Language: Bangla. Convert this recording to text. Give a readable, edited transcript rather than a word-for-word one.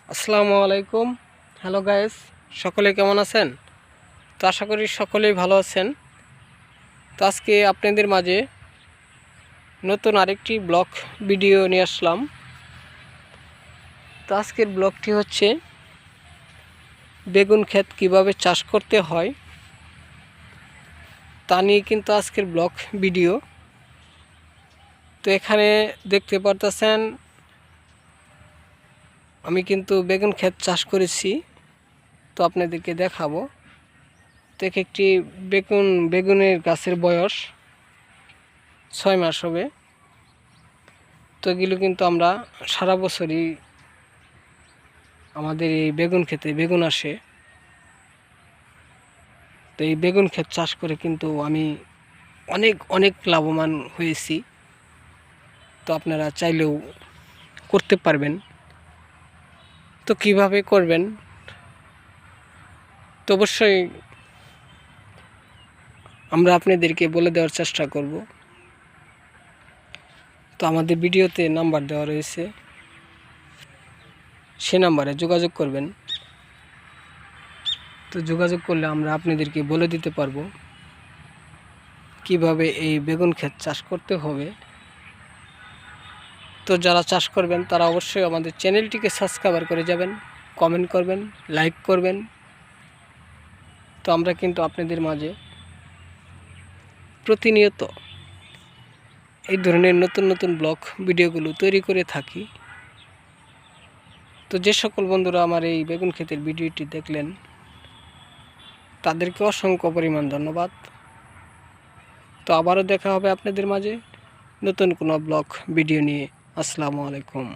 আসসালামু আলাইকুম। হ্যালো গাইস, সকলে কেমন আছেন? তো আশা করি সকলেই ভালো আছেন। তো আজকে আপনাদের মাঝে নতুন আরেকটি ব্লগ ভিডিও নিয়ে আসলাম। তো আজকের ব্লগটি হচ্ছে বেগুন ক্ষেত কিভাবে চাষ করতে হয় তা নিয়ে কিন্তু আজকের ব্লগ ভিডিও। তো এখানে দেখতে পারতেছেন আমি কিন্তু বেগুন ক্ষেত চাষ করেছি, তো আপনাদেরকে দেখাবো। তো একটি বেগুনের গাছের বয়স 6 মাস হবে। তো এগুলো কিন্তু আমরা সারা বছরই আমাদের এই বেগুন ক্ষেতে বেগুন আসে। তো এই বেগুন ক্ষেত চাষ করে কিন্তু আমি অনেক অনেক লাভবান হয়েছি। তো আপনারা চাইলেও করতে পারবেন। তো কিভাবে করবেন তো অবশ্যই আমরা আপনাদেরকে বলে দেওয়ার চেষ্টা করব। তো আমাদের ভিডিওতে নাম্বার দেওয়া রয়েছে, সে নাম্বারে যোগাযোগ করবেন। তো যোগাযোগ করলে আমরা আপনাদেরকে বলে দিতে পারবো কিভাবে এই বেগুন ক্ষেত চাষ করতে হবে। তো যারা চাষ করবেন তারা অবশ্যই আমাদের চ্যানেলটিকে সাবস্ক্রাইব করে যাবেন, কমেন্ট করবেন, লাইক করবেন। তো আমরা কিন্তু আপনাদের মাঝে প্রতিনিয়ত এই ধরনের নতুন নতুন ব্লগ ভিডিওগুলো তৈরি করে থাকি। তো যে সকল বন্ধুরা আমার এই বেগুন ক্ষেতের ভিডিওটি দেখলেন তাদেরকে অসংখ্য পরিমাণ ধন্যবাদ। তো আবারও দেখা হবে আপনাদের মাঝে নতুন কোনো ব্লগ ভিডিও নিয়ে। আসসালামু আলাইকুম।